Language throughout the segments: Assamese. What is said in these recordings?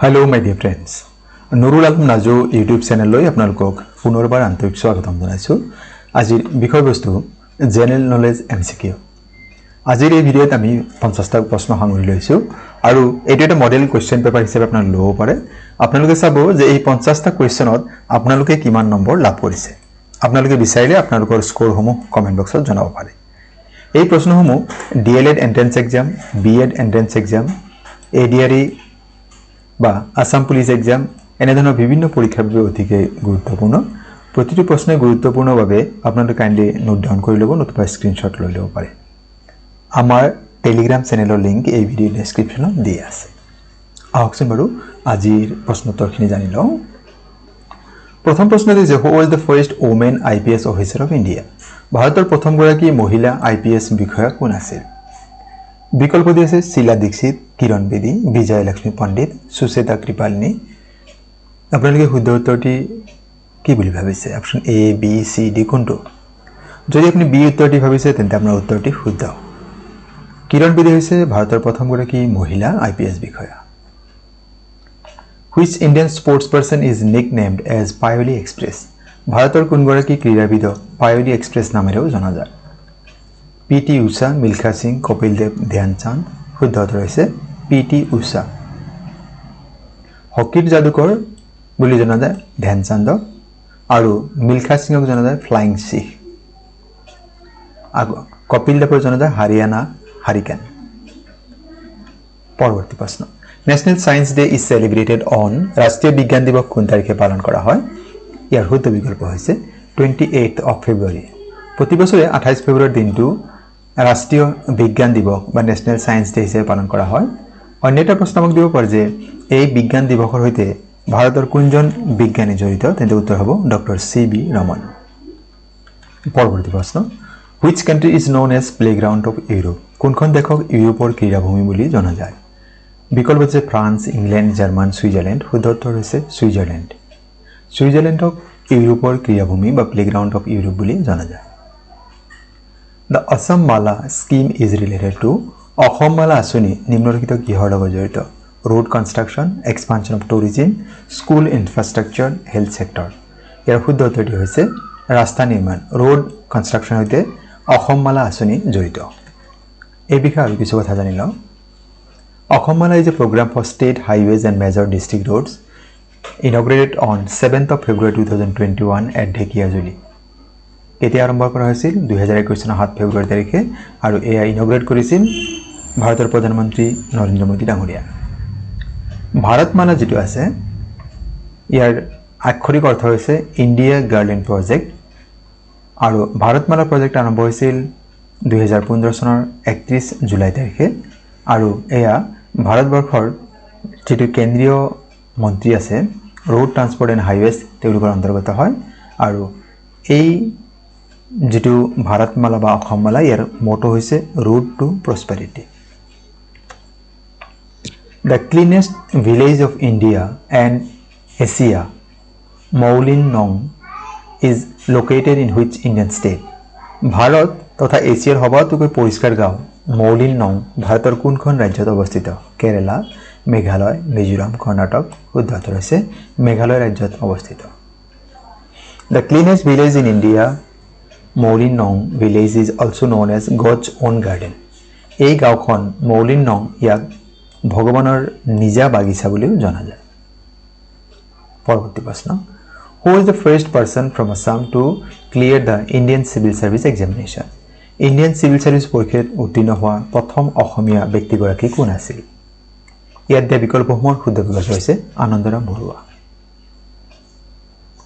Hello my dear friends. Nurul Alam Najo YouTube channel loi apnalok punorbar antorik swagotam janaisu. Ajir বিষয়বস্তু জেনারেল নলেজ MCQ. আজিৰ এই ভিডিঅ'ত আমি 50টা প্ৰশ্ন সামৰি লৈছো আৰু এইটো এটা মডেল কোৱেশ্চন পেপাৰ হিচাপে আপোনাক ল'ব পাৰে। আপোনালোকে চাব যে এই 50টা কোৱেশ্চনত আপোনালোকে কিমান নম্বৰ লাভ কৰিছে। আপোনালোকে বিচাৰিলে আপোনালোকৰ স্কোৰসমূহ কমেন্ট বক্সত জনাব পাৰে। এই প্ৰশ্নসমূহ DLED entrance exam, BEd entrance exam, ADRE বা আসাম পুলিশ এক্সাম এনেধৰণৰ বিভিন্ন পৰীক্ষাৰ বাবে অতিকে গুৰুত্বপূৰ্ণ। প্ৰতিটো প্ৰশ্নই গুৰুত্বপূৰ্ণভাৱে আপোনালোকে কাইন্ডলি নোট ডাউন কৰি ল'ব, নতুবা স্ক্ৰীনশ্বট লৈ ল'ব পাৰে। আমাৰ টেলিগ্ৰাম চেনেলৰ লিংক এই ভিডিঅ ডেসক্ৰিপচনত দিয়া আছে। আহকচোন বাৰু আজিৰ প্ৰশ্নোত্তৰখিনি জানি লওঁ। প্ৰথম প্ৰশ্নটো যে who was the first women IPS officer of India? ভাৰতৰ প্ৰথমগৰাকী মহিলা IPS বিষয়া কোন আছিল? বিকল্প দি আছে শিলা দীক্ষিত, কিৰণ বেদী, বিজয় লক্ষ্মী পণ্ডিত, সুচেতা কৃপালিনী। আপোনালোকে শুদ্ধ উত্তৰটি কি বুলি ভাবিছে? Option A, B, C, D কোনটো? যদি আপুনি B উত্তৰটি ভাবিছে তেন্তে আপোনাৰ উত্তৰটি শুদ্ধ। কিৰণ বেদী হৈছে ভাৰতৰ প্ৰথমগৰাকী মহিলা IPS বিষয়া। Which Indian sports person is nicknamed as Payoli Express? ভাৰতৰ কোনগৰাকী ক্ৰীড়াবিদক পায়লি এক্সপ্ৰেছ নামেৰেও জনা যায়? PT উষা, মিলখা সিং, কপিল দেৱ, ধ্যান চাঁদ। শুদ্ধ উত্তৰ হৈছে PT উষা। হকীৰ যাদুকৰ বুলি জনা যায় ধ্যান চাঁদক আৰু মিলখা সিঙক জনা যায় ফ্লাইং শিখ। কপিল দেৱক জনা যায় হাৰিয়ানা হাৰিকেন। পৰৱৰ্তী প্ৰশ্ন, national science day is celebrated on? ৰাষ্ট্ৰীয় বিজ্ঞান দিৱস কোন তাৰিখে পালন কৰা হয়? ইয়াৰ শুদ্ধ বিকল্প হৈছে 28 ফেব্ৰুৱাৰী। প্ৰতি বছৰে 28 ফেব্ৰুৱাৰীৰ দিনটো ৰাষ্ট্ৰীয় বিজ্ঞান দিৱস বা নেশ্যনেল সায়েন্স ডে হিচাপে পালন কৰা হয়। অন্য এটা প্ৰশ্ন আমাক দিব পাৰে যে এই বিজ্ঞান দিৱসৰ সৈতে ভাৰতৰ কোনজন বিজ্ঞানী জড়িত? তেন্তে উত্তৰ হ'ব ডক্টৰ CB ৰমন। পৰৱৰ্তী প্ৰশ্ন, which country is known as playground of Europe? কোনখন দেশক ইউৰোপৰ ক্ৰীড়াভূমি বুলি জনা যায়? বিকল্প হৈছে ফ্ৰান্স, ইংলেণ্ড, জাৰ্মান, ছুইজাৰলেণ্ড। শুদ্ধ উত্তৰ হৈছে ছুইজাৰলেণ্ড। ছুইজাৰলেণ্ডক ইউৰোপৰ ক্ৰীড়াভূমি বা প্লেগ্ৰাউণ্ড অফ ইউৰোপ বুলি জনা যায়। The Assam Mala scheme is related to? Asom Mala আঁচনি নিম্নলিখিত কিহৰ লগত জড়িত? Road construction, expansion of tourism, school infrastructure, health sector. ইয়াৰ শুদ্ধ উত্তৰটি হৈছে ৰাস্তা নিৰ্মাণ। ৰোড কনষ্ট্ৰাকশ্যনৰ সৈতে অসম মালা আঁচনি জড়িত। এই বিষয়ে আৰু কিছু কথা জানি লওঁ। Asom Mala is a program for state highways and major district roads inaugurated on 7th of February 2021 at Dhekiajuli. কেতিয়া আৰম্ভ কৰা হৈছিল? 2021 চনৰ 7 ফেব্ৰুৱাৰী তাৰিখে আৰু এয়া ইনগ্ৰেট কৰিছিল ভাৰতৰ প্ৰধানমন্ত্ৰী নৰেন্দ্ৰ মোদী ডাঙৰীয়া। ভাৰতমালা যিটো আছে ইয়াৰ আক্ষৰিক অৰ্থ হৈছে ইণ্ডিয়া গাৰ্লেণ্ড প্ৰজেক্ট আৰু ভাৰতমালা প্ৰজেক্ট আৰম্ভ হৈছিল 2015 চনৰ 31 জুলাই তাৰিখে আৰু এয়া ভাৰতবৰ্ষৰ যিটো কেন্দ্ৰীয় মন্ত্ৰী আছে ৰোড ট্ৰান্সপৰ্ট এণ্ড হাইৱেজ তেওঁলোকৰ অন্তৰ্গত হয় আৰু এই যিটো ভাৰতমালা বা অসমমালা ইয়াৰ মটো হৈছে road to prosperity. The cleanest village of India and Asia Mawlynnong is located in which Indian state? ভাৰত তথা এছিয়াৰ সবাতোকৈ পৰিষ্কাৰ গাঁও মৌলিন নং ভাৰতৰ কোনখন ৰাজ্যত অৱস্থিত? কেৰেলা, মেঘালয়, মিজোৰাম, কৰ্ণাটক। শুদ্ধ উত্তৰ হৈছে মেঘালয় ৰাজ্যত অৱস্থিত। The cleanest village in India Mawlynnong village is also known as God's own garden. এই গাঁওখন মৌলিন নং ইয়াক ভগৱানৰ নিজা বাগিচা বুলিও জনা যায়। পৰৱৰ্তী প্ৰশ্ন, who is the first person from Assam to clear the Indian civil service examination? Indian civil service পৰীক্ষাত উত্তীৰ্ণ হোৱা প্ৰথম অসমীয়া ব্যক্তিগৰাকী কোন আছিল? ইয়াত দিয়া বিকল্পসমূহৰ শুদ্ধ বিকল্প হৈছে আনন্দৰাম বৰুৱা।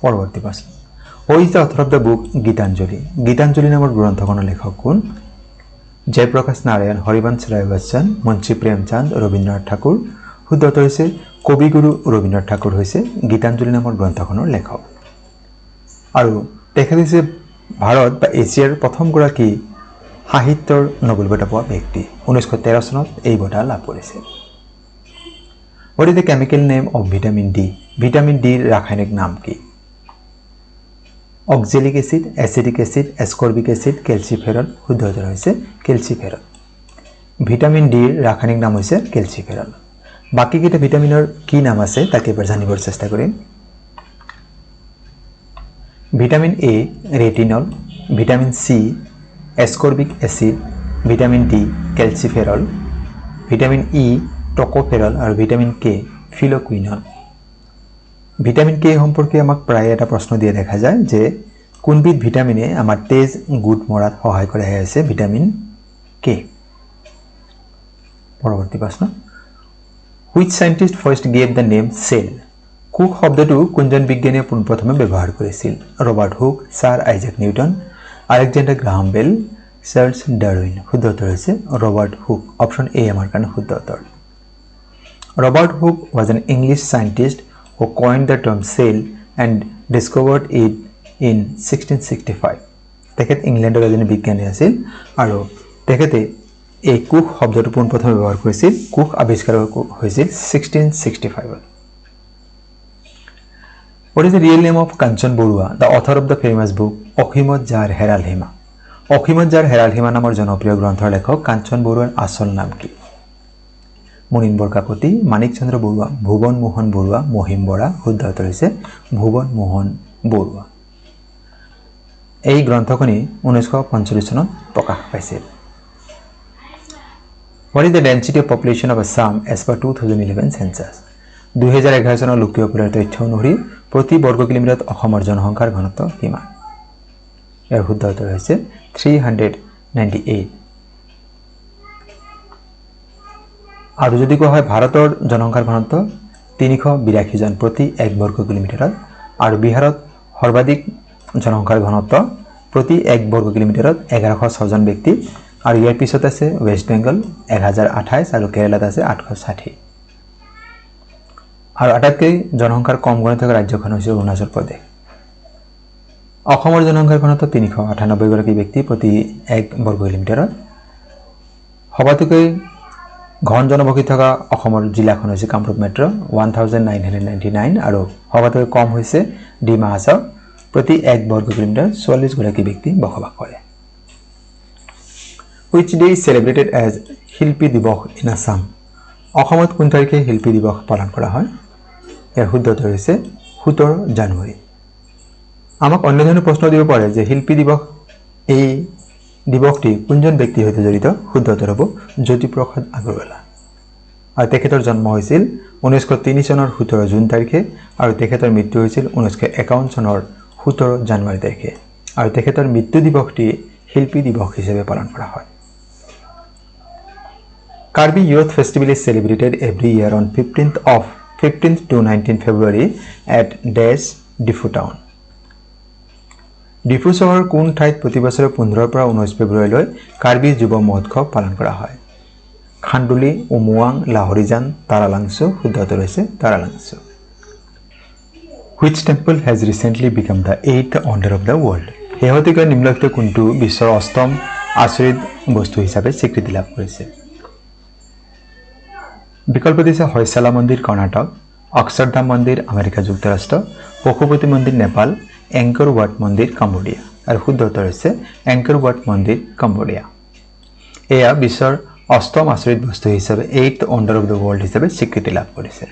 পৰৱৰ্তী প্ৰশ্ন, who is the author of the book Gitanjali? Gitanjali নামৰ গ্ৰন্থখনৰ লেখক কোন? জয়প্ৰকাশ নাৰায়ণ, হৰিবংশ ৰায় বচ্চন, মুন্সী প্ৰেমচান্দ, ৰবীন্দ্ৰনাথ ঠাকুৰ। শুদ্ধ উত্তৰ হৈছে কবিগুৰু ৰবীন্দ্ৰনাথ ঠাকুৰ হৈছে গীতাঞ্জলি নামৰ গ্ৰন্থখনৰ লেখক আৰু তেখেত হৈছে ভাৰত বা এছিয়াৰ প্ৰথমগৰাকী সাহিত্যৰ নোবেল বঁটা পোৱা ব্যক্তি। 1913 চনত এই বঁটা লাভ কৰিছিল। What is the chemical name of vitamin D? Vitamin ডিৰ ৰাসায়নিক নাম কি? Oxalic acid, acetic acid, ascorbic acid, calciferol. শুদ্ধ উত্তৰ হৈছে কেলচিফেৰল। ভিটামিন ডিৰ ৰাসায়নিক নাম হৈছে কেলচিফেৰল। বাকি কেইটা ভিটামিনৰ কি নাম আছে তাকে এবাৰ জানিবৰ চেষ্টা কৰিম vitamin A retinol vitamin C ascorbic acid vitamin D calciferol vitamin E tocopherol আৰু vitamin K phylloquinone vitamin K সম্পৰ্কে আমাক প্ৰায় এটা প্ৰশ্ন দিয়ে দেখা যায় যে কোনবিধ ভিটামিনে আমাৰ তেজ গুড মৰাত সহায় কৰে আছে ভিটামিন কে পৰৱৰ্তী প্ৰশ্ন Which scientist first gave the name cell? কুক শব্দটো কোনজন বিজ্ঞানীয়ে পোনপ্ৰথমে ব্যৱহাৰ কৰিছিল Robert Hooke sir Isaac Newton Alexander Graham Bell Charles Darwin শুদ্ধ উত্তৰ হৈছে ৰবাৰ্ট হুক অপশ্যন এ আমাৰ কাৰণে শুদ্ধ উত্তৰ Robert Hooke was an English scientist who coined the term cell and discovered it in 1665 তেখেত ইংলেণ্ডৰ এজন বিজ্ঞানী আছিল আৰু তেখেতে এই কুক শব্দটো পোনপ্ৰথমে ব্যৱহাৰ কৰিছিল কুক আৱিষ্কাৰ হৈছিল 1665 What is the real name of Kanchan Borua, the author of the famous book Okhimot Jar Heral Hima? Okhimot Jar Heral Hima নামৰ জনপ্ৰিয় গ্ৰন্থৰ লেখক কাঞ্চন বৰুৱাৰ আসল নাম কি? মুনিন বৰকাকতি, মানিক চন্দ্ৰ বৰুৱা, ভুৱন মোহন বৰুৱা, মহিম বৰা, শুদ্ধ উত্তৰ হৈছে ভুৱন মোহন বৰুৱা। এই গ্ৰন্থখনি 1945 চনত প্ৰকাশ পাইছিল। What is the density of population of Assam as per 2011 census? 2011 চনৰ লোকীয় পৰিয়াল তথ্য অনুসৰি প্ৰতি বৰ্গ কিলোমিটাৰত অসমৰ জনসংখ্যাৰ ঘনত্ব কিমান? ইয়াৰ শুদ্ধ উত্তৰ হৈছে 398 আৰু যদি কোৱা হয় ভাৰতৰ জনসংখ্যাৰ ঘনত্ব 382 জন প্ৰতি 1 বৰ্গ কিলোমিটাৰত আৰু বিহাৰত সৰ্বাধিক জনসংখ্যাৰ ঘনত্ব প্ৰতি 1 বৰ্গ কিলোমিটাৰত 1106 জন ব্যক্তি আৰু ইয়াৰ পিছত আছে ওয়েস্ট বেংগল 1028 আৰু কেৰালাত আছে 860 আৰু আটাইতকৈ জনসংখ্যাৰ কম ঘনত্বৰ ৰাজ্যখন হৈছে অৰুণাচল প্ৰদেশ অসমৰ জনসংখ্যাৰ ঘনত্ব 398 গৰাকী ব্যক্তি প্ৰতি 1 বৰ্গ কিলোমিটাৰত সবাতোকৈ ঘন জনবসতি থকা অসমৰ জিলাখন হৈছে কামৰূপ মেট্ৰ 1999 আৰু সবাতোকৈ কম হৈছে ডিমা হাছাও প্ৰতি 1 বৰ্গ কিলোমিটাৰ 44 গৰাকী ব্যক্তি বসবাস কৰে Which day is celebrated as শিল্পী দিৱস in Assam? অসমত কোন তাৰিখে শিল্পী দিৱস পালন কৰা হয়? ইয়াৰ শুদ্ধ উত্তৰ হৈছে 17 জানুৱাৰী। আমাক অন্য ধৰণৰ প্ৰশ্ন দিব পাৰে যে শিল্পী দিৱস এই দিৱসটি কোনজন ব্যক্তিৰ সৈতে জড়িত? শুদ্ধ উত্তৰ হ'ব জ্যোতিপ্ৰসাদ আগৰৱালা। আৰু তেখেতৰ জন্ম হৈছিল 1903 চনৰ 17 জুন তাৰিখে আৰু তেখেতৰ মৃত্যু হৈছিল 1951 চনৰ 17 জানুৱাৰী তাৰিখে আৰু তেখেতৰ মৃত্যু দিৱসটি শিল্পী দিৱস হিচাপে পালন কৰা হয়। Karbi Youth Festival is celebrated every year on 15th to 19th February at Dash Difu Town. Diphu চহৰ কোন ঠাইত প্ৰতি বছৰে 15 পৰা 19 ফেব্ৰুৱাৰীলৈ কাৰ্বি যুৱ মহোৎসৱ পালন কৰা হয়? খাণ্ডুলি, উমুৱাং, লাহৰিজান, তাৰালাংছু, শুদ্ধ উত্তৰ হৈছে তাৰালাংছু। Which temple has recently become the 8th wonder of the world? শেহতীয়াকৈ নিম্নলিখিত কোনটো বিশ্বৰ অষ্টম আচৰিত বস্তু হিচাপে স্বীকৃতি লাভ কৰিছে? বিকল্প দিছে হৈছালা মন্দিৰ কৰ্ণাটক অক্ষৰধাম মন্দিৰ আমেৰিকা যুক্তৰাষ্ট্ৰ পশুপতি মন্দিৰ নেপাল এংকৰ ৱাট মন্দিৰ কম্বোডিয়া আৰু শুদ্ধ উত্তৰ হৈছে এংকৰ ৱাট মন্দিৰ কম্বোডিয়া এয়া বিশ্বৰ অষ্টম আচৰিত বস্তু হিচাপে 8th wonder of the world হিচাপে স্বীকৃতি লাভ কৰিছে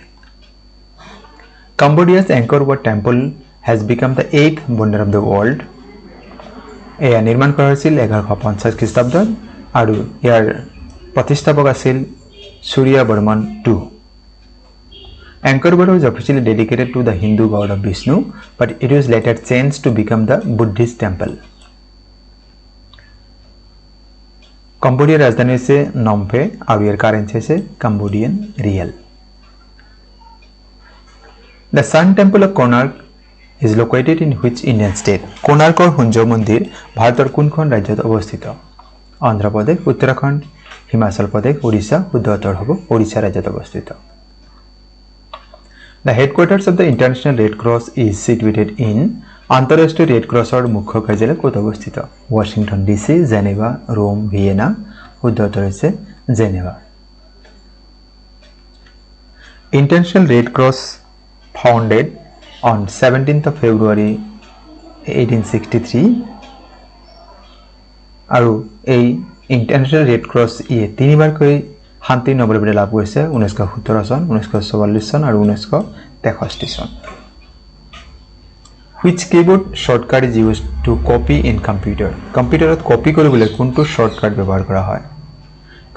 Cambodia's Angkor Wat temple has become the 8th wonder of the world এয়া নিৰ্মাণ কৰা হৈছিল 1150 খ্ৰীষ্টাব্দত আৰু ইয়াৰ প্ৰতিষ্ঠাপক আছিল Surya Burman II. Angkor Wat was officially dedicated to the Hindu god of Vishnu, but it was later changed to become the Buddhist temple. Cambodia राजधानी হৈছে নমপে আৰু ইয়াৰ কাৰেন্সি হৈছে Cambodian riel. The Sun Temple of Konark is located in which Indian state? Konarkor সূৰ্য মন্দিৰ ভাৰতৰ কোনখন ৰাজ্যত অৱস্থিত? অন্ধ্ৰ প্ৰদেশ, উত্তৰাখণ্ড, হিমাচল প্ৰদেশ, ওড়িশা, শুদ্ধ উত্তৰ হ'ব ওড়িশা ৰাজ্যত অৱস্থিত। The headquarters of the International Red Cross is situated in আন্তঃৰাষ্ট্ৰীয় ৰেড ক্ৰছৰ মুখ্য কাৰ্যালয় ক'ত অৱস্থিত? Washington DC, Geneva, Rome, Vienna, শুদ্ধ উত্তৰ হৈছে Geneva. International Red Cross founded on 17th of February 1863 আৰু এই ইন্টাৰনেশ্যনেল ৰেড ক্ৰছ ইয়ে তিনিবাৰকৈ শান্তি নোবেল বঁটা লাভ কৰিছে 1917 চন 1944 চন আৰু 1963 চন Which keyboard shortcut is used to copy in computer? Computerত কপি কৰিবলৈ কোনটো শৰ্টকাট ব্যৱহাৰ কৰা হয়?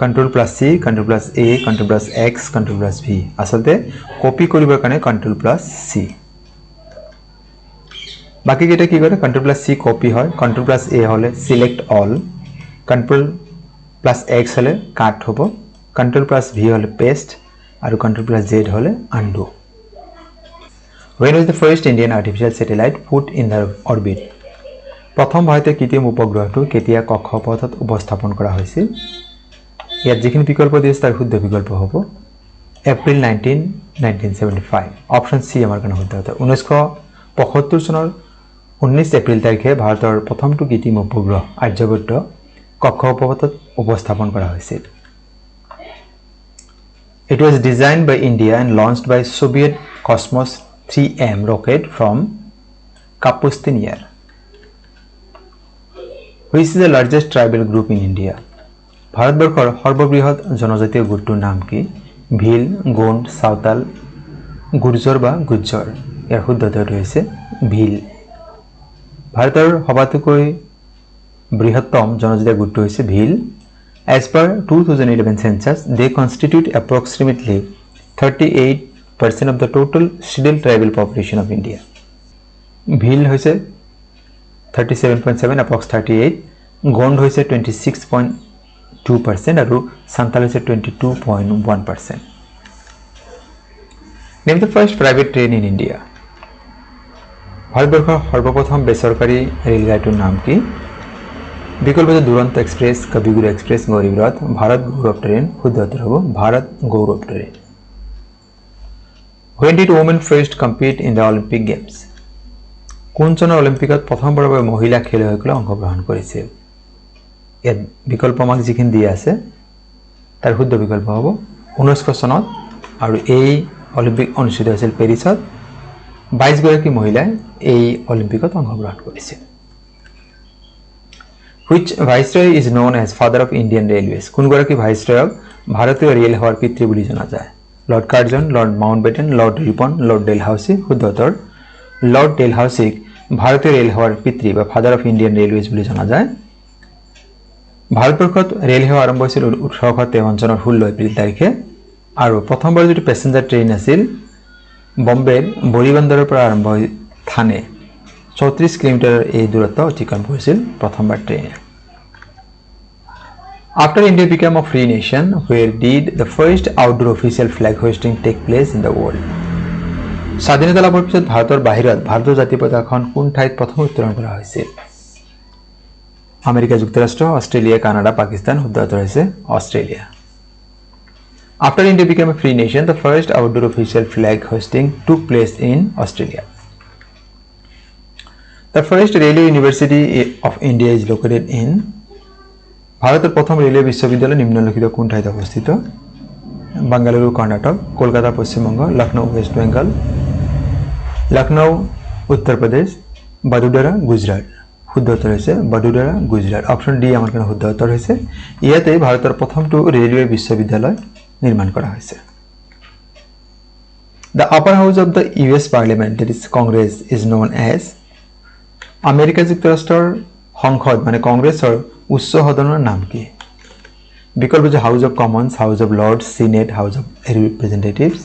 Ctrl+C, Ctrl+A, Ctrl+X, Ctrl+V. আসলে কপি কৰিবৰ কাৰণে Ctrl+C. বাকি কেইটা কি কৰে Ctrl+C কপি হয়, Ctrl+A হলে select all, Ctrl+X হলে কাট হ'ব, Ctrl+V হলে paste আৰু Ctrl+Z হলে undo. When was the first Indian artificial satellite put in the orbit? প্ৰথম ভাৰতীয় কৃত্ৰিম উপগ্ৰহটো কেতিয়া কক্ষপথত উপস্থাপন কৰা হৈছিল? ইয়াত যিখিনি বিকল্প দিছে তাৰ শুদ্ধ বিকল্প হ'ব এপ্ৰিল 19, 1975. অপশন সি আমাৰ কাৰণে শুদ্ধ হ'ব 1975 চনৰ 19 এপ্ৰিল তাৰিখে ভাৰতৰ প্ৰথমটো কৃত্ৰিম উপগ্ৰহ আৰ্যভট্ট কক্ষপথত উপস্থাপন কৰা হৈছিল It was designed by India and launched by Soviet Cosmos 3M rocket from Kapustin year. Which is the largest tribal group in India? ভাৰতবৰ্ষৰ সৰ্ববৃহৎ জনজাতীয় গোটটোৰ নাম কি? ভিল, গোণ্ড, সাঁওতাল, গুৰ্জৰ বা গুজ্জৰ। ইয়াৰ শুদ্ধ উত্তৰটো হৈছে ভিল। ভাৰতৰ সবাতোকৈ বৃহত্তম জনজাতীয় গোটটো হৈছে Bhil. As per 2011 census, they constitute approximately 38% of the total scheduled tribal population of India. Bhil hoise 37.7 approx 38, Gond hoise 26.2% aru Santal hoise 22.1%. Name the first private train in India. ভাৰতবৰ্ষৰ সৰ্বপ্ৰথম বেচৰকাৰী ৰেলগাড়ীটোৰ নাম কি? বিকল্প আছে দুৰন্ত এক্সপ্ৰেছ, কবিগুৰু এক্সপ্ৰেছ, গৰীব ৰথ, ভাৰত গৌৰৱ ট্ৰেইন। শুদ্ধ উত্তৰ হ'ব ভাৰত গৌৰৱ train. When did women first compete in the Olympic Games? কোন চনৰ অলিম্পিকত প্ৰথমবাৰৰ বাবে মহিলা খেলুৱৈসকলে অংশগ্ৰহণ কৰিছিল? ইয়াত বিকল্প আমাক যিখিনি দিয়া আছে তাৰ শুদ্ধ বিকল্প হ'ব 1900 চনত আৰু এই অলিম্পিক অনুষ্ঠিত হৈছিল পেৰিছত। 22 গৰাকী মহিলাই এই অলিম্পিকত অংশগ্ৰহণ কৰিছিল। Which viceroy is known as father of Indian Railways? কোন গৰাকী ভাইসৰয়ক ভাৰতীয় ৰেল সেৱাৰ পিতৃ বুলি জনা যায়? Lord Curzon, Lord Mountbatten, Lord Ripon, Lord Dalhousie. শুদ্ধ উত্তৰ লৰ্ড ডেলহাউসিক ভাৰতীয় ৰেল সেৱাৰ পিতৃ বা ফাদাৰ অফ ইণ্ডিয়ান ৰেলৱেজ বুলি জনা যায়। ভাৰতবৰ্ষত ৰেল সেৱা আৰম্ভ হৈছিল 1853 চনৰ 16 এপ্ৰিল তাৰিখে আৰু প্ৰথমবাৰ যিটো পেছেঞ্জাৰ ট্ৰেইন আছিল বম্বেৰ বৰিবন্দৰৰ পৰা আৰম্ভ হৈ থানে 34 কিলোমিটাৰৰ এই দূৰত্ব অতিক্ৰম কৰিছিল প্ৰথমবাৰ ট্ৰেইনে। After India became a free nation, where did the first outdoor official flag hoisting take place in the world? স্বাধীনতা লাভৰ পিছত ভাৰতৰ বাহিৰত ভাৰতৰ জাতীয় পতাকাখন কোন ঠাইত প্ৰথম উত্তোলন কৰা হৈছিল? আমেৰিকা যুক্তৰাষ্ট্ৰ, অষ্ট্ৰেলিয়া, কানাডা, পাকিস্তান। শুদ্ধ উত্তৰ হৈছে Australia. After India became a free nation, the first outdoor official flag hoisting took place in Australia. The first railway university of India is located in ভাৰতৰ প্ৰথম ৰেলৱে বিশ্ববিদ্যালয় নিম্নলিখিত কোন ঠাইত অৱস্থিত? বাংগালুৰু কৰ্ণাটক, কলকাতা পশ্চিমবংগ, লক্ষ্ণৌ ৱেষ্ট বেংগল, লক্ষ্ণৌ উত্তৰ প্ৰদেশ, বডোদৰা গুজৰাট। শুদ্ধ উত্তৰ হৈছে বডোদৰা গুজৰাট। অপশ্যন ডি আমাৰ কাৰণে শুদ্ধ উত্তৰ হৈছে। ইয়াতে ভাৰতৰ প্ৰথমটো ৰেলৱে বিশ্ববিদ্যালয় নিৰ্মাণ কৰা হৈছে। The upper house of the US Parliament, that is Congress, is known as America যুক্তৰাষ্ট্ৰৰ সংসদ মানে কংগ্ৰেছৰ উচ্চ সদনৰ নাম কি? বিকল্প যে House of Commons, House of Lords, Senate, House of Representatives.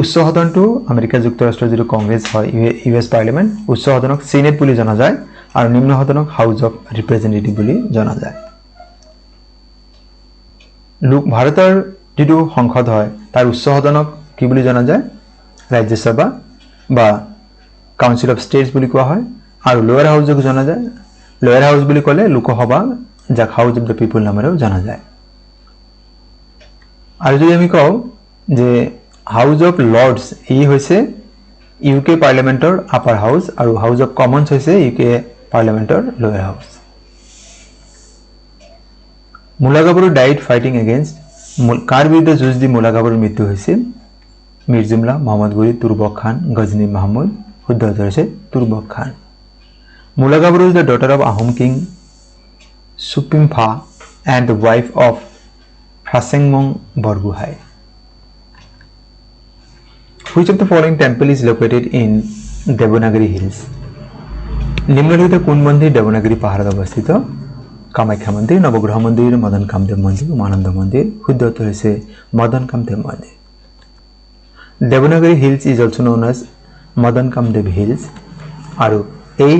উচ্চ সদনটো আমেৰিকা যুক্তৰাষ্ট্ৰৰ যিটো কংগ্ৰেছ হয় US পাৰ্লিমেণ্ট, উচ্চ সদনক সিনেট বুলি জনা যায় আৰু নিম্ন সদনক হাউচ অফ ৰিপ্ৰেজেন্টেটিভ বুলি জনা যায়। ভাৰতৰ যিটো সংসদ হয় তাৰ উচ্চ সদনক কি বুলি জনা যায়? ৰাজ্যসভা বা কাউন্সিল অফ ষ্টেটছ বুলি কোৱা হয় আৰু লোৱাৰ হাউচক জনা যায়। লোৱাৰ হাউচ বুলি ক'লে লোকসভা যাক হাউচ অফ দ্য পিপুল নামেৰেও জনা যায়। আৰু যদি আমি কওঁ যে হাউচ অফ লৰ্ডছ ই হৈছে UK পাৰ্লিমেণ্টৰ আপাৰ হাউচ আৰু হাউচ অফ কমন্স হৈছে UK পাৰ্লিমেণ্টৰ লোৱাৰ হাউচ। মুলা গাভৰু ডাইড ফাইটিং এগেইনষ্ট কাৰ বিৰুদ্ধে যুঁজ দি মুলা গাভৰুৰ মৃত্যু হৈছিল? মীৰ জুমলা, মহম্মদ ঘুৰি, তুৰ্বক খান, গজনী মাহমুদ। শুদ্ধ উত্তৰ হৈছে তুৰ্বক খান। Mula Gabru is the daughter of Ahom king Supimpa and the wife of Phasengmong Borguhai. Which of the following temple is located in Devonagiri Hills? নিম্নলিখিত কোন মন্দির দেবনাগিরি পাহাড়ত অবস্থিত? কামাখ্যা মন্দির, নবগ্রহ মন্দির, মদন কামদেব মন্দির, উমানন্দ মন্দির। শুদ্ধ উত্তর হৈছে মদন কামদেব মন্দির। Devanagiri hills is also known as Madan Kamdev hills আৰু এই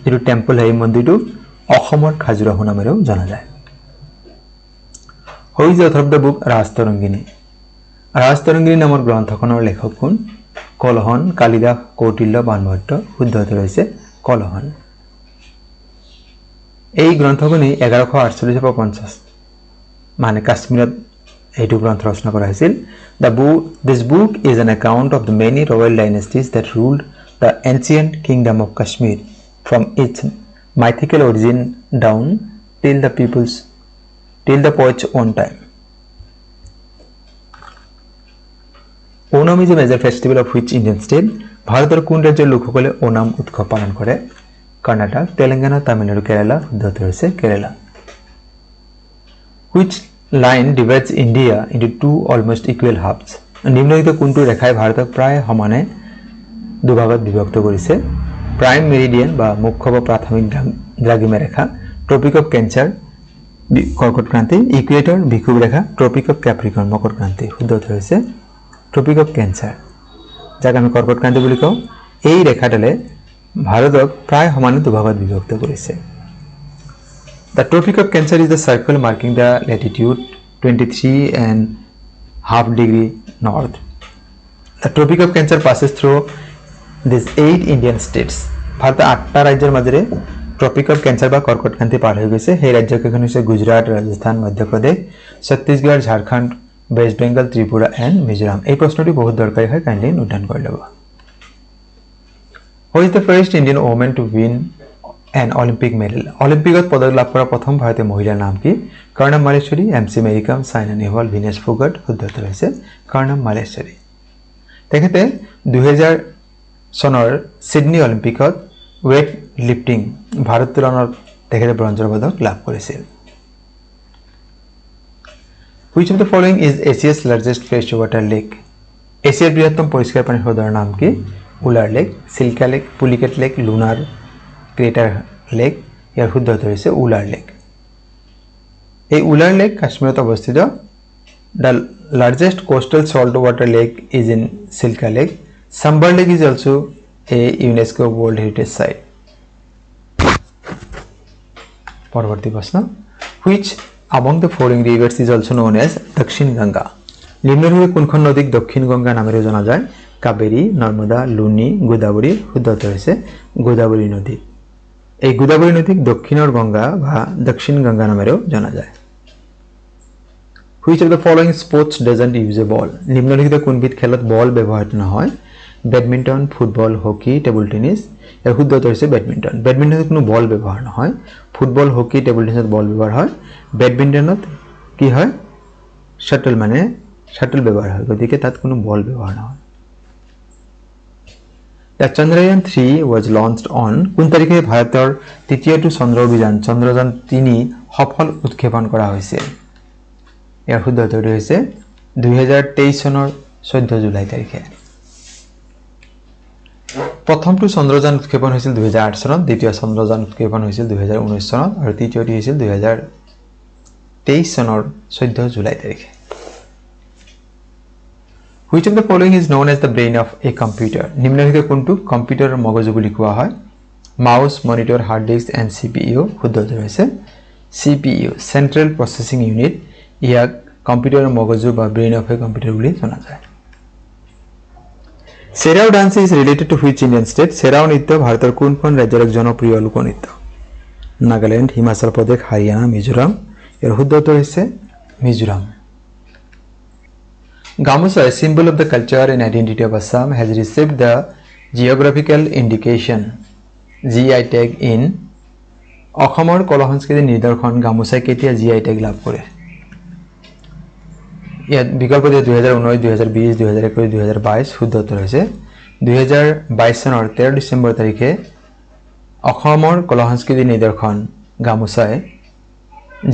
যেটো টেম্পল হয় মন্দিৰটো অসমৰ খাজুৰাহো নামেৰেও জনা যায়। Who is the author of the book Rajatarangini? Rajatarangini নামৰ গ্ৰন্থখনৰ লেখক কোন? কলহন, কালিদাস, কৌটিল্য, বাণভট্ট। শুদ্ধ উত্তৰ হৈছে কলহন। এই গ্ৰন্থখনি 1148-50 মানে কাশ্মীৰত এইটো গ্ৰন্থ ৰচনা কৰা হৈছিল। This book is an account of the many royal dynasties that ruled the ancient kingdom of Kashmir from its mythical origin down till the poet's own time. Onam is a major festival of which Indian state? ভারতের কোন রাজ্যের লোকসকলে ওনাম উৎসৱ পালন কৰে? কৰ্ণাটক, তেলেঙ্গানা, তামিলনাডু, কেৰালা। শুদ্ধ উত্তৰ হৈছে Kerala. Which line divides India into two almost equal halves? নিম্নলিখিত কোনটো ৰেখাই ভাৰতক প্ৰায় সমানে দুভাগত বিভক্ত কৰিছে? প্ৰাইম মেৰিডিয়ান বা মুখ্য বা প্ৰাথমিক দ্ৰাঘিমা ৰেখা, ট্ৰপিক অফ কেঞ্চাৰ কৰ্কট ক্ৰান্তি, ইকুৱেটৰ ভিষুৱ ৰেখা, ট্ৰপিক অফ কেপ্ৰিকৰ্ন মকৰ ক্ৰান্তি। শুদ্ধ উত্তৰ হৈছে ট্ৰপিক অফ কেঞ্চাৰ, যাক আমি কৰ্কট ক্ৰান্তি বুলি কওঁ। এই ৰেখাডালে ভাৰতক প্ৰায় সমানে দুভাগত বিভক্ত কৰিছে। The Tropic of Cancer is the circle marking the latitude 23.5 degree north. The Tropic of Cancer passes through these 8 Indian states. ভারতে 8টা ৰাজ্যৰ মাজেৰে ট্ৰপিক অফ কেঞ্চাৰ বা কৰ্কট ক্ৰান্তি পাৰ হৈ গৈছে। সেই ৰাজ্যকেইখন হৈছে গুজৰাট, ৰাজস্থান, মধ্যপ্ৰদেশ, ছত্তীশগড়, ঝাৰখণ্ড, ৱেষ্ট বেংগল, ত্ৰিপুৰা এণ্ড মিজোৰাম। এই প্ৰশ্নটি বহুত দৰকাৰী হয়, কাইণ্ডলি নোট ডাউন কৰি ল'ব। Who is the first Indian woman to win an Olympic medal? অলিম্পিকত পদক লাভ কৰা প্ৰথম ভাৰতীয় মহিলাৰ নাম কি? কৰ্ণম মালেশ্বৰী, MC মেৰী কম, চাইনা নেহৱাল, ভিনেছ ফোগট। শুদ্ধ উত্তৰ হৈছে কৰ্ণম মালেশ্বৰী। তেখেতে 2000 চনৰ ছিডনী অলিম্পিকত ৱেইট লিফটিং ভাৰোত্তোলনত তেখেতে ব্ৰঞ্জৰ পদক লাভ কৰিছিল। Which of the following is Asia's largest freshwater lake? এছিয়াৰ বৃহত্তম পৰিষ্কাৰ পানীৰ হ্ৰদৰ নাম কি? Wular lake, Chilka lake, Pulicat lake, Lonar crater lake. ইয়াৰ শুদ্ধ উত্তৰ হৈছে উলাৰ লেক। এই উলাৰ লেক কাশ্মীৰত অৱস্থিত। The largest coastal salt water lake is in Chilka lake. Sambhar lake is also a UNESCO world heritage site. পৰৱৰ্তী প্ৰশ্ন, which among the following rivers is also known as দক্ষিণ গংগা? নিম্নলিখিত কোনখন নদীক দক্ষিণ গংগা নামেৰে জনা যায়? কাবেৰী, নৰ্মদা, লুনি, গোদাবৰী। শুদ্ধ উত্তৰ হৈছে গোদাবৰী নদী। এই গোদাবৰী নদীক দক্ষিণৰ গংগা বা দক্ষিণ গংগা নামেৰেও জনা যায়। Which of the following sports doesn't use a ball? নিম্নলিখিত কোনবিধ খেলত বল ব্যৱহৃত নহয়? Badminton, football, hockey, table tennis. ইয়াৰ শুদ্ধ উত্তৰ হৈছে বেডমিণ্টন। বেডমিণ্টনত কোনো বল ব্যৱহাৰ নহয়। ফুটবল, হকী, টেবুল টেনিছত বল ব্যৱহাৰ হয়। বেডমিণ্টনত কি হয়? শাটল মানে শাটল ব্যৱহাৰ হয়, গতিকে তাত কোনো বল ব্যৱহাৰ নহয়। The Chandrayaan 3 was launched on কোন তাৰিখে ভাৰতৰ তৃতীয়টো চন্দ্ৰ অভিযান চন্দ্ৰযান 3 সফল উৎক্ষেপণ কৰা হৈছিল? ইয়াৰ শুদ্ধ উত্তৰটো হৈছে 2023 চনৰ 14 জুলাই তাৰিখে। প্ৰথমটো চন্দ্ৰযান উৎক্ষেপণ হৈছিল 2008 চনত, দ্বিতীয় চন্দ্ৰযান উৎক্ষেপণ হৈছিল 2019 চনত আৰু তৃতীয়টি হৈছিল 2023 চনৰ 14 জুলাই তাৰিখে। Which of the following is known as the brain of a computer? নিম্নলিখিত কোনটো কম্পিউটাৰৰ মগজু বুলি কোৱা হয়? Mouse, monitor, hard disk and CPU। শুদ্ধ উত্তৰ হৈছে CPU, চেন্ট্ৰেল প্ৰচেছিং ইউনিট। ইয়াক কম্পিউটাৰৰ মগজু বা ব্ৰেইন অফ এ কম্পিউটাৰ বুলি জনা যায়। Cheraw dance is related to which Indian state? Cheraw নৃত্য ভাৰতৰ কোনখন ৰাজ্যৰ এক জনপ্ৰিয় লোকনৃত্য? নাগালেণ্ড, হিমাচল প্ৰদেশ, হাৰিয়ানা, মিজোৰাম। ইয়াৰ শুদ্ধ উত্তৰ হৈছে Mizoram. Gamusa, a symbol of the culture and identity of Assam, has received the geographical indication GI tag in অসমৰ কলা সংস্কৃতি নিদৰ্শন গামোচাই কেতিয়া GI tag লাভ কৰে? ইয়াত বিকল্প দিয়ে 2019, 2020, 2021, 2022। শুদ্ধ উত্তৰ হৈছে 2022 চনৰ 13 ডিচেম্বৰ তাৰিখে অসমৰ কলা সংস্কৃতি নিদৰ্শন গামোচাই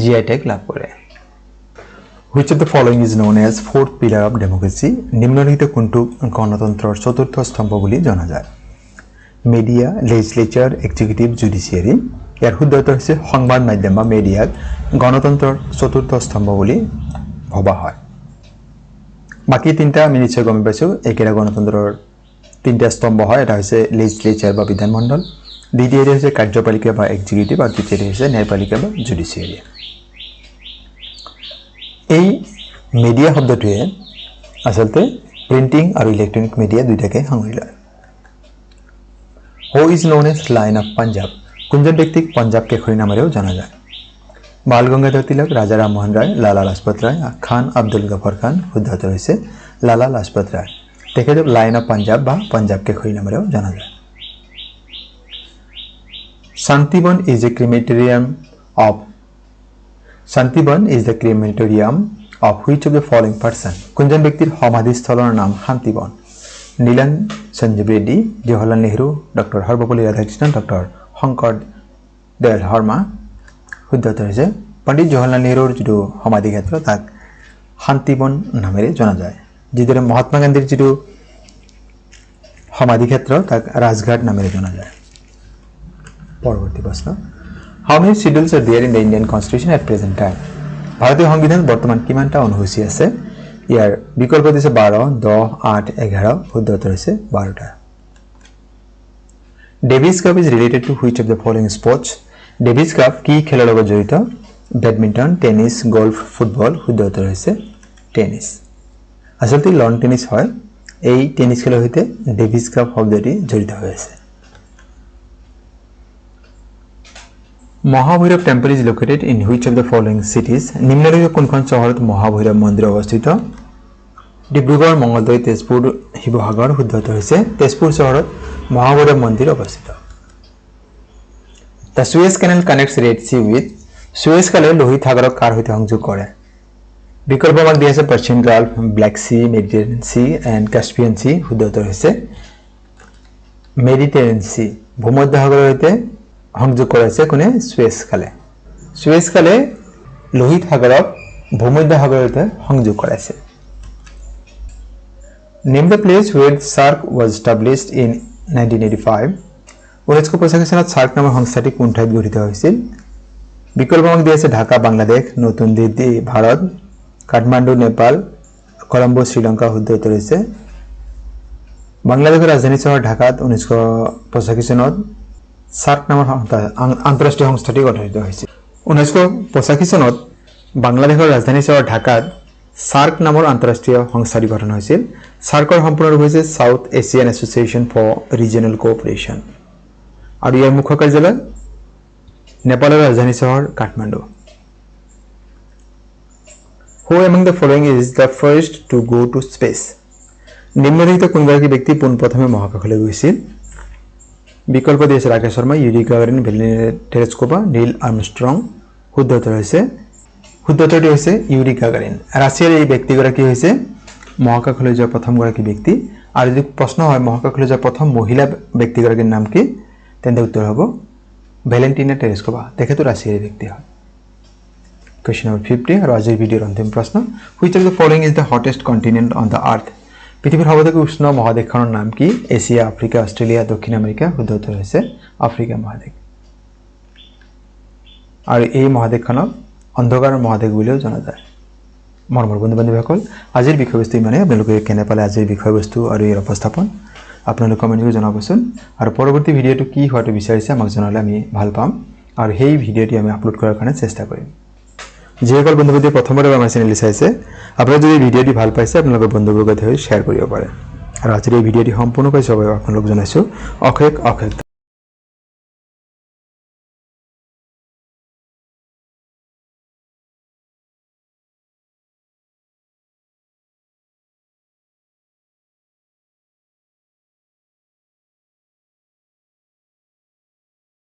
GI tag লাভ কৰে। Which of the following is known as fourth pillar of democracy? নিম্নলিখিত কোনটো গণতন্ত্ৰৰ চতুৰ্থ স্তম্ভ বুলি জনা যায়? Media, legislature, executive, judiciary. ইয়াৰ শুদ্ধ উত্তৰ হৈছে সংবাদ মাধ্যম বা মিডিয়াক গণতন্ত্ৰৰ চতুৰ্থ স্তম্ভ বুলি ভবা হয়। বাকি তিনিটা আমি নিশ্চয় গম পাইছোঁ একেটা গণতন্ত্ৰৰ তিনিটা স্তম্ভ হয়। এটা হৈছে লেজিসলেচাৰ বা বিধানমণ্ডল, দ্বিতীয়টো হৈছে কাৰ্যপালিকা বা এক্সিকিউটিভ, আৰু তৃতীয়টো হৈছে ন্যায়পালিকা বা জুডিচিয়াৰী। এই মিডিয়া শব্দটোৱে আচলতে প্ৰিণ্টিং আৰু ইলেক্ট্ৰনিক মিডিয়া দুইটাকে সাঙুৰি লয়। Who is known as lion of Punjab? কোনজন ব্যক্তিক পঞ্জাব কেশৰী নামেৰেও জনা যায়? বাল গংগাধৰ তিলক, ৰাজা ৰামমোহন ৰায়, লালা লাজপত ৰায়, খান আব্দুল গফৰ খান। শুদ্ধ উত্তৰ হৈছে লালা লাজপত ৰায়। তেখেতক লায়ন অফ পাঞ্জাব বা পঞ্জাব কেশৰী নামেৰেও জনা যায়। Shantivan is a crematorium of Shantivan is the crematorium of which of the following person? কোনজন ব্যক্তিৰ সমাধিস্থলৰ নাম শান্তিবন? Neelam Sanjiva Reddy, Jawaharlal Nehru, doctor Sarvepalli Radhakrishnan, doctor Shankar Dayal Sharma. শুদ্ধ উত্তৰ হৈছে পণ্ডিত জৱাহৰলাল নেহৰুৰ যিটো সমাধি ক্ষেত্ৰ তাক শান্তিবন নামেৰে জনা যায়। যিদৰে মহাত্মা গান্ধীৰ যিটো সমাধি ক্ষেত্ৰ তাক ৰাজঘাট নামেৰে জনা যায়। পৰৱৰ্তী প্ৰশ্ন, how many schedules are there in the Indian constitution at present time? ভাৰতীয় সংবিধানত বৰ্তমান কিমানটা অনুসূচী আছে? ইয়াৰ বিকল্প দিছে 12, 10, 8, 11। শুদ্ধ উত্তৰ হৈছে 12টা। Davis Cup is related to which of the following sports? Davis Cup কি খেলৰ লগত জড়িত? Badminton, tennis, golf, football. শুদ্ধ উত্তৰ হৈছে টেনিছ। আচলতে লন টেনিছ হয়। এই টেনিছ খেলৰ সৈতে ডেভিছ কাপ শব্দটি জড়িত হৈ আছে। Mahabhairab temple is located in which of the following cities? নিম্নলিখিত কোনখন চহৰত মহাভৈৰৱ মন্দিৰ অৱস্থিত? ডিব্ৰুগড়, মঙলদৈ, তেজপুৰ, শিৱসাগৰ। শুদ্ধ উত্তৰ হৈছে তেজপুৰ চহৰত মহাভৈৰৱ মন্দিৰ অৱস্থিত। দ্য সুৱেজ canal connects Red Sea with? সুৱেজ খালে লোহিত সাগৰক কাৰ সৈতে সংযোগ কৰে? বিকল্প আমাক দিয়া আছে Persian gulf, Black Sea, Mediterranean C and Caspian C. শুদ্ধ উত্তৰ হৈছে মেডিটেৰেনিয়ান চি। ভূমধ্য সাগৰৰ সৈতে সংযোগ কৰাইছে কোনে? সুৱেজ খালে। সুৱেজ খালে লোহিত সাগৰক ভূমধ্য সাগৰৰ সৈতে সংযোগ কৰাইছে। Name the place where SAARC was established in 1985? 1985 চনত চাৰ্ক নামৰ সংস্থাটি কোন ঠাইত গঠিত হৈছিল? বিকল্প আমাক দিয়া আছে ঢাকা বাংলাদেশ, নতুন দিল্লী ভাৰত, কাঠমাণ্ডু নেপাল, কলম্বো শ্ৰীলংকা। শুদ্ধ উত্তৰ হৈছে বাংলাদেশৰ ৰাজধানী চহৰ ঢাকাত 1985 চনত চাৰ্ক নামৰ আন্তঃৰাষ্ট্ৰীয় সংস্থাটি গঠিত হৈছিল। 1985 চনত বাংলাদেশৰ ৰাজধানী চহৰ ঢাকাত চাৰ্ক নামৰ আন্তঃৰাষ্ট্ৰীয় সংস্থাটি গঠন হৈছিল। চাৰ্কৰ সম্পূৰ্ণ ৰূপ হৈছে South Asian Association for Regional Cooperation, আৰু ইয়াৰ মুখ্য কাৰ্যালয় নেপালৰ ৰাজধানী চহৰ Kathmandu. Who among the following is the first to go to space? নিম্নলিখিত কোনগৰাকী ব্যক্তি পোনপ্ৰথমে মহাকাশলৈ গৈছিল? বিকল্প দি আছে Rakesh Sharma, Yuri Gagarin, Valentina Tereshkova, Neil Armstrong. শুদ্ধ উত্তৰটি হৈছে ইউৰি গাগাৰিন। ৰাছিয়াৰ এই ব্যক্তিগৰাকী হৈছে মহাকাশলৈ যোৱা প্ৰথমগৰাকী ব্যক্তি। আৰু যদি প্ৰশ্ন হয় মহাকাশলৈ যোৱা প্ৰথম মহিলা ব্যক্তিগৰাকীৰ নাম কি, তেন্তে উত্তৰ হ'ব ভেলেণ্টিনা টেৰেস্কোভা। তেখেতো ৰাছিয়াৰ ব্যক্তি হয়। কুৱেশ্যন নম্বৰ 50 আৰু আজিৰ ভিডিঅ'ৰ অন্তিম প্ৰশ্ন, which of the following is the hottest continent on the earth? পৃথিৱীৰ সবাতোকৈ উষ্ণ মহাদেশখনৰ নাম কি? এছিয়া, আফ্ৰিকা, অষ্ট্ৰেলিয়া, দক্ষিণ আমেৰিকা। শুদ্ধ উত্তৰ হৈছে আফ্ৰিকা মহাদেশ। আৰু এই মহাদেশখনক অন্ধকাৰৰ মহাদেশ বুলিও জনা যায়। মৰমৰ বন্ধু বান্ধৱীসকল, আজিৰ বিষয়বস্তু ইমানেই। আপোনালোকে কেনে পালে আজিৰ বিষয়বস্তু আৰু ইয়াৰ উপস্থাপন আপোনালোকে কমেণ্ট কৰি জনাবচোন। আৰু পৰৱৰ্তী ভিডিঅ'টো কি হোৱাটো বিচাৰিছে আমাক জনালে আমি ভাল পাম, আৰু সেই ভিডিঅ'টি আমি আপলোড কৰাৰ কাৰণে চেষ্টা কৰিম। যিসকল বন্ধু বান্ধৱীয়ে প্ৰথমবাৰ আমাৰ চেনেলটি চাইছে, আপোনালোকে যদি ভিডিঅ'টি ভাল পাইছে আপোনালোকৰ বন্ধুবৰ্গৰ সৈতে শ্বেয়াৰ কৰিব পাৰে। আৰু আজিৰ এই ভিডিঅ'টি সম্পূৰ্ণকৈ চাবৰ বাবে আপোনালোক জনাইছোঁ অশেষ